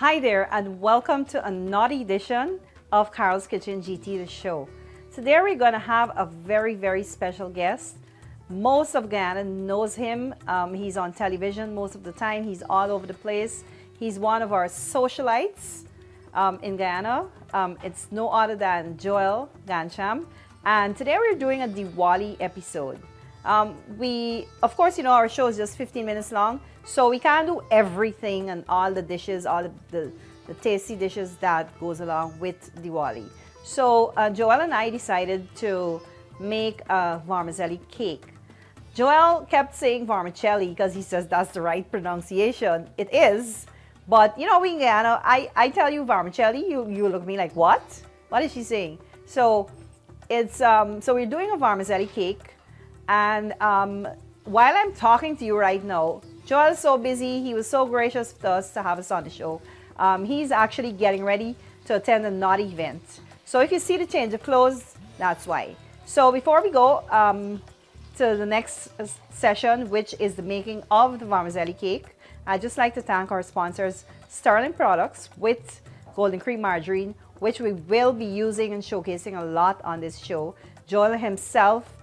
Hi there and welcome to another edition of Carol's Kitchen GT the show. Today we're going to have a very special guest. Most of Ghana knows him. He's on television most of the time. He's all over the place. He's one of our socialites in Ghana. It's no other than Joel Ghansham. And today we're doing a Diwali episode. Of course, you know, our show is just 15 minutes long, so we can't do everything and all the dishes, all the tasty dishes that goes along with Diwali. So Joel and I decided to make a Vamazelli cake. Joel kept saying Vermicelli because he says that's the right pronunciation. It is, but you know, we in Ghana, I tell you Vermicelli, you look at me like, what? What is she saying? So it's so we're doing a Vermicelli cake. And while I'm talking to you right now, Joel is so busy. He was so gracious to us to have us on the show. He's actually getting ready to attend a naughty event. So if you see the change of clothes, that's why. So before we go to the next session, which is the making of the Vamazelli cake, I'd just like to thank our sponsors, Sterling Products with Golden Cream Margarine, which we will be using and showcasing a lot on this show. Joel himself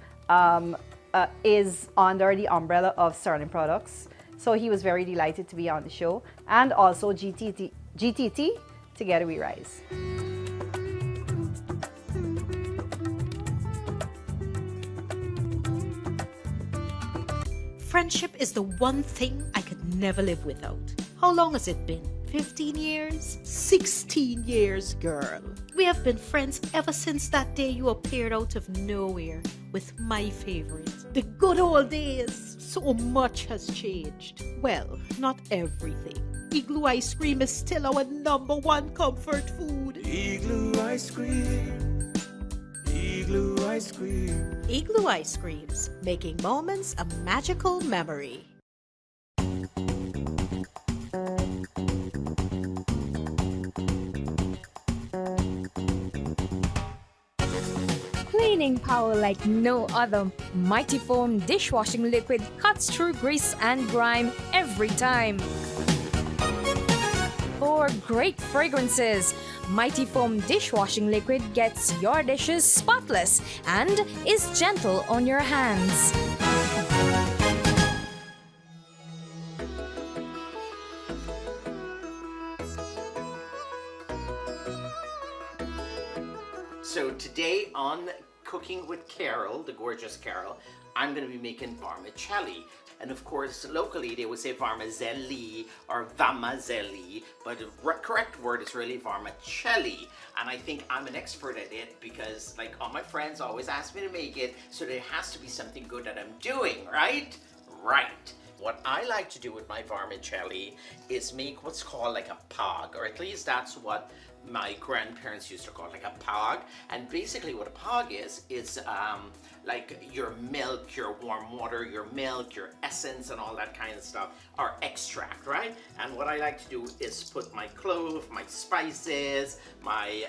is under the umbrella of Sterling Products, so he was very delighted to be on the show. And also GTT Together We Rise. Friendship is the one thing I could never live without. How long has it been? 15 years? 16 years, girl. We have been friends ever since that day you appeared out of nowhere with my favorite. The good old days. So much has changed. Well, not everything. Igloo ice cream is still our #1 comfort food. Igloo ice cream. Igloo ice cream. Igloo ice creams, making moments a magical memory. Cleaning power like no other. Mighty Foam dishwashing liquid cuts through grease and grime every time. For great fragrances, Mighty Foam dishwashing liquid gets your dishes spotless and is gentle on your hands. So today on Cooking with Carol, the gorgeous Carol, I'm going to be making vermicelli. And of course, locally they would say Vamazelli or Vamazelli, but the correct word is really vermicelli. And I think I'm an expert at it because like all my friends always ask me to make it, so there has to be something good that I'm doing, right? Right. What I like to do with my vermicelli is make what's called like a pog, or at least that's what my grandparents used to call it, like a pog. And basically what a pog is like your milk, your warm water, your milk, your essence and all that kind of stuff, or extract, right? And what I like to do is put my clove, my spices, my,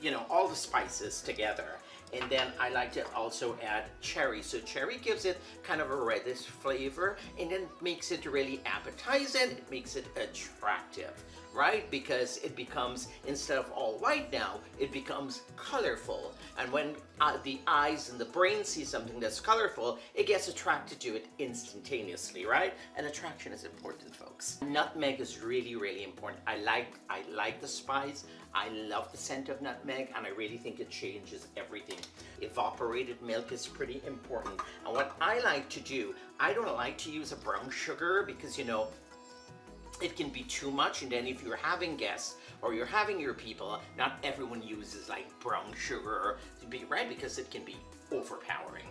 you know, all the spices together. And then I like to also add cherry. So cherry gives it kind of a reddish flavor and then makes it really appetizing. It makes it attractive, right? Because it becomes, instead of all white now, it becomes colorful. And when the eyes and the brain see something that's colorful, it gets attracted to it instantaneously, right? And attraction is important, folks. Nutmeg is really important. I like the spice. I love the scent of nutmeg, and I really think it changes everything. Evaporated milk is pretty important. And what I like to do, I don't like to use a brown sugar because, you know, it can be too much, and then if you're having guests or you're having your people, not everyone uses like brown sugar to be right, because it can be overpowering.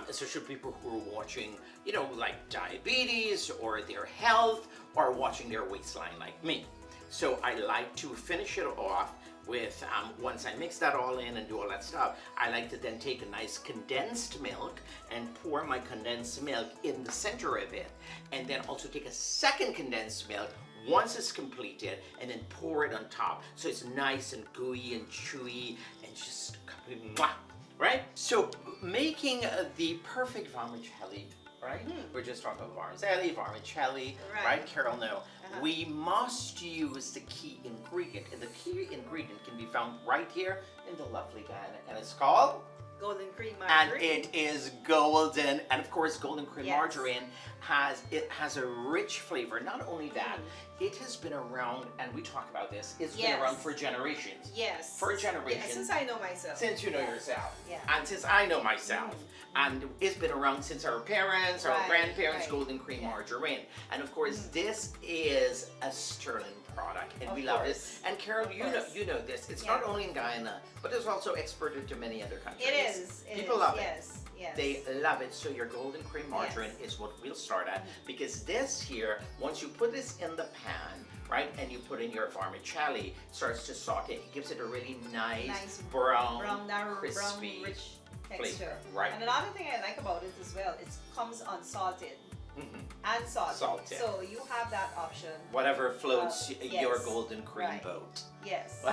Especially people who are watching, you know, like diabetes or their health or watching their waistline like me. So I like to finish it off with, once I mix that all in and do all that stuff, I like to then take a nice condensed milk and pour my condensed milk in the center of it. And then also take a second condensed milk once it's completed and then pour it on top. So it's nice and gooey and chewy and just, mwah, right? So making the perfect vermicelli right? We're just talking about Vermicelli, Vermicelli, Right. right? Carol, no. We must use the key ingredient, and the key ingredient can be found right here in the lovely Guyana, and it's called? Golden cream And margarine. it is golden, and of course golden cream Yes. margarine has a rich flavor. Not only that, it has been around, and we talk about this, it's been Yes. around for generations. Yes. For generations. Yeah, since I know myself. Since you know yourself. Yeah. And since I know myself. And it's been around since our parents, our Right, grandparents, right. golden cream Yeah. margarine. And of course this is a sterling product, and Of we love it. course. And Carol, Of you know course. you know this. It's Yeah. not only in Guyana, but it's also exported to many other countries. It is. It People is, love yes, it. Yes. They love it. So your golden cream margarine is what we'll start at, because this here, once you put this in the pan, right, and you put in your vermicelli, it starts to saute. It gives it a really nice, brown, narrow, crispy brown, rich flavor. texture. Right. And another thing I like about it as well, it comes unsalted and salted. Salted. So you have that option. Whatever floats your yes. golden cream Right. boat. Yes.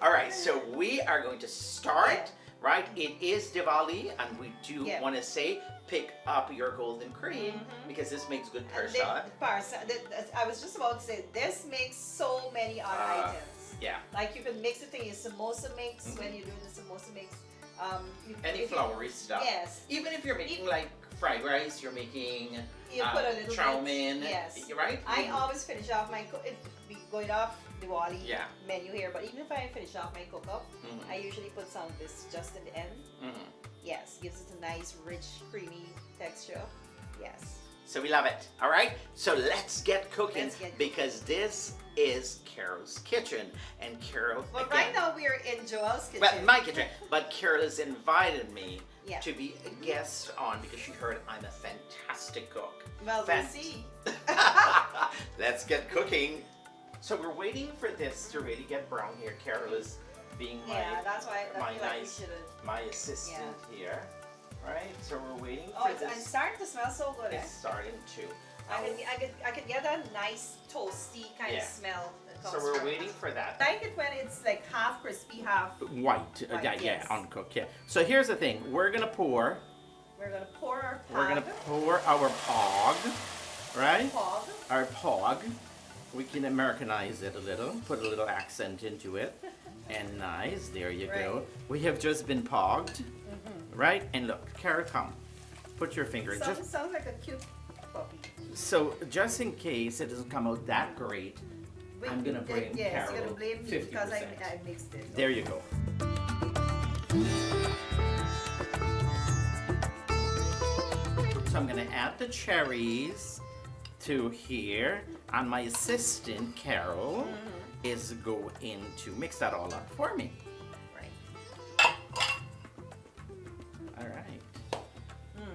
All right, so we are going to start, Yeah. right? It is Diwali, and we do Yeah. want to say pick up your golden cream because this makes good And prasad. I was just about to say, this makes so many other items. Yeah. Like you can mix it in your samosa mix when you're doing the samosa mix. Any if you- floury stuff. Yes. Even if you're making like fried rice, you're making You put a little chow bit. mein, Yes. right? I always finish off my going off Diwali Yeah. menu here, but even if I finish off my cook-up, I usually put some of this just in the end. Yes, gives it a nice, rich, creamy texture. Yes. So we love it. All right. So let's get cooking Let's get because this is Carol's kitchen, and Carol. But again, right now we're in Joel's kitchen. Well, my kitchen. But Carol has invited me Yeah. to be a guest on because she heard I'm a fantastic cook. Well, we'll see. Let's get cooking. So we're waiting for this to really get brown here. Carol is being Yeah, that's why I my feel like we nice, should. my assistant here. Right. So we're waiting Oh, for it's this. starting to smell so good. It's starting to. I can get a nice toasty kind Yeah. of smell. that So comes we're from waiting it. for that. I like it when it's like half crispy, half. White, White, yeah, yes. uncooked, yeah. So here's the thing: we're gonna pour We're gonna pour our our pog, right? pog. Our pog. We can Americanize it a little, put a little accent into it, and nice. There you go. Right. We have just been pogged, right? And look, Carol, come, put your finger. Sounds like a cute puppy. So just in case it doesn't come out that great, I'm gonna blame Yes, Carol. you're gonna blame me because 50%. I mixed it. There you go. So I'm gonna add the cherries to here, and my assistant Carol is going to mix that all up for me. Right. All right,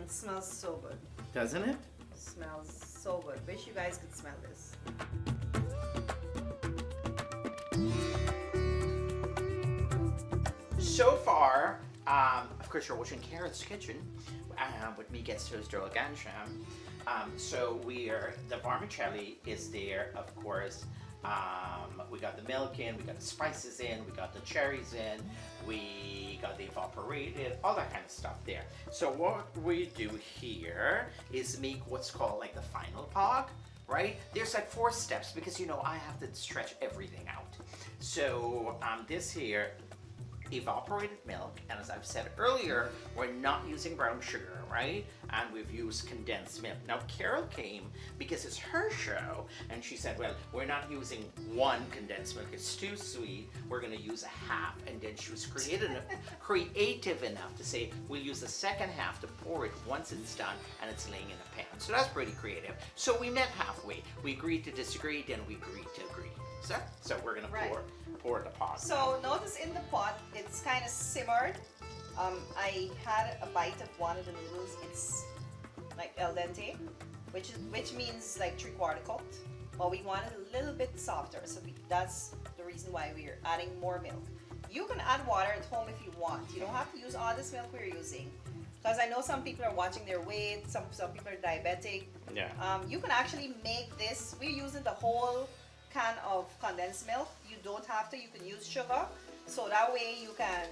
It smells so good. doesn't it? Smells so good. Wish you guys could smell this. So far, of course, you're watching Carol's Kitchen with me, guest host Joel Ghansham. So the vermicelli is there, of course. We got the milk in, we got the spices in, we got the cherries in, we got the evaporated, all that kind of stuff there. So what we do here is make what's called like the final pog, right? There's like 4 steps because I have to stretch everything out. So this here, evaporated milk, and as I've said earlier, we're not using brown sugar, right? And we've used condensed milk. Now Carol came because it's her show, and she said, well, we're not using 1 condensed milk, it's too sweet, we're gonna use a half. And then she was creative enough to say, we'll use the second half to pour it once it's done and it's laying in a pan. So that's pretty creative. So we met halfway. We agreed to disagree, then we agreed to agree. So we're gonna Right. pour the pot. So notice in the pot, it's kind of simmered. I had a bite of one of the noodles. It's like al dente, which means like 3/4 cooked. But we want it a little bit softer, so that's the reason why we're adding more milk. You can add water at home if you want. You don't have to use all this milk we're using. Because I know some people are watching their weight, some people are diabetic. Yeah. You can actually make this. We're using the whole can of condensed milk. You don't have to. You can use sugar, so that way you can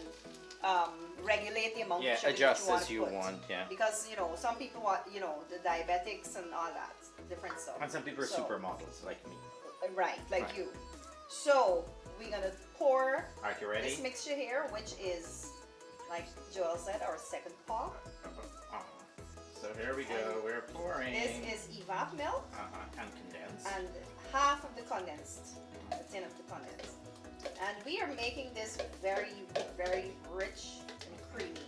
regulate the amount Yeah, of sugar adjust that as you you want to put. want, yeah. Because, you know, some people want, you know, the diabetics and all that, different stuff. And some people are So, supermodels like me. Right, like Right. you. So, we're going to pour Alright, you ready? this mixture here, which is, like Joel said, our second pot. So here we go, we're pouring. This is evap milk And condensed. and half of the condensed, a tin of the condensed. And we are making this very, very rich and creamy.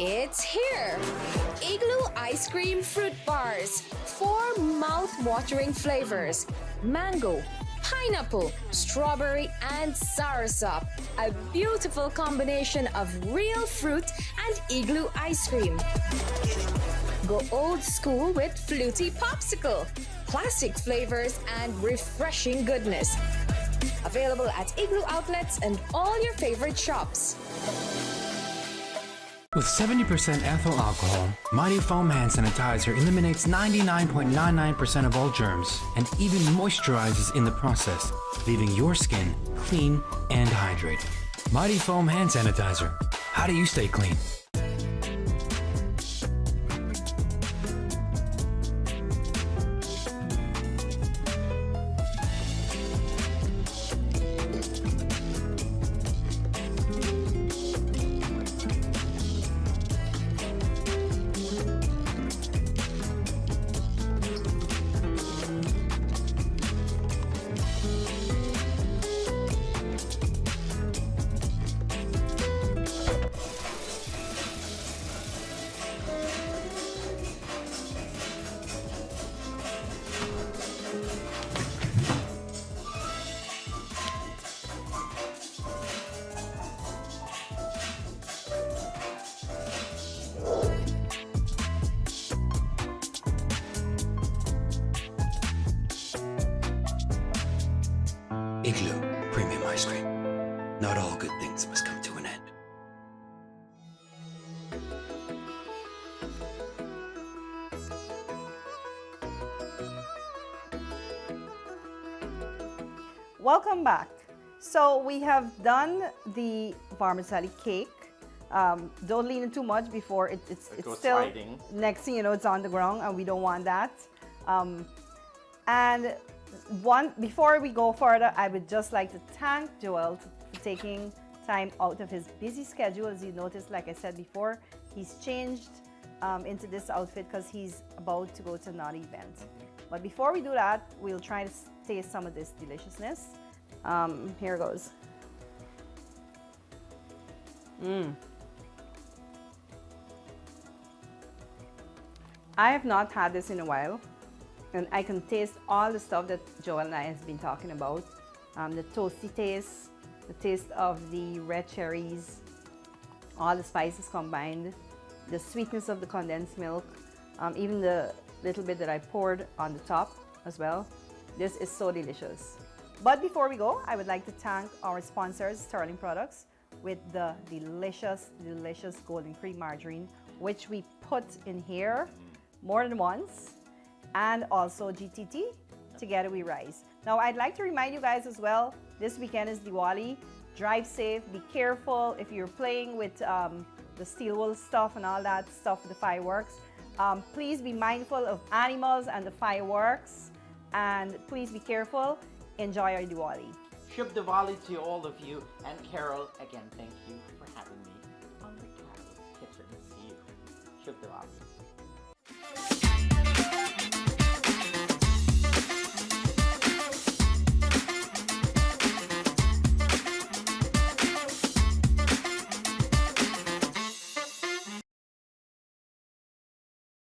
It's here! Igloo Ice Cream Fruit Bars. 4 mouth-watering flavors. Mango, pineapple, strawberry, and soursop. A beautiful combination of real fruit and igloo ice cream. Go old school with fluty popsicle. Classic flavors and refreshing goodness. Available at Igloo outlets and all your favorite shops. With 70% ethyl alcohol, Mighty Foam Hand Sanitizer eliminates 99.99% of all germs and even moisturizes in the process, leaving your skin clean and hydrated. Mighty Foam Hand Sanitizer. How do you stay clean? Igloo Premium Ice Cream. Not all good things must come to an end. Welcome back. So we have done the Vermicelli cake. Don't lean in too much before it's goes still sliding. next thing you know it's on the ground and we don't want that. And before we go further, I would just like to thank Joel for taking time out of his busy schedule. As you noticed, like I said before, he's changed into this outfit because he's about to go to another event. But before we do that, we'll try to taste some of this deliciousness. Here goes. I have not had this in a while, and I can taste all the stuff that Joel and I has been talking about. The toasty taste, the taste of the red cherries, all the spices combined, the sweetness of the condensed milk, even the little bit that I poured on the top as well. This is so delicious. But before we go, I would like to thank our sponsors, Sterling Products, with the delicious, delicious golden cream margarine, which we put in here more than once, and also GTT, Together We Rise. Now, I'd like to remind you guys as well, this weekend is Diwali. Drive safe, be careful if you're playing with the steel wool stuff and all that stuff, the fireworks. Please be mindful of animals and the fireworks, and please be careful. Enjoy our Diwali. Shub Diwali to all of you, and Carol, again, thank you for having me on the Carol's Kitchen. See you. Shub Diwali.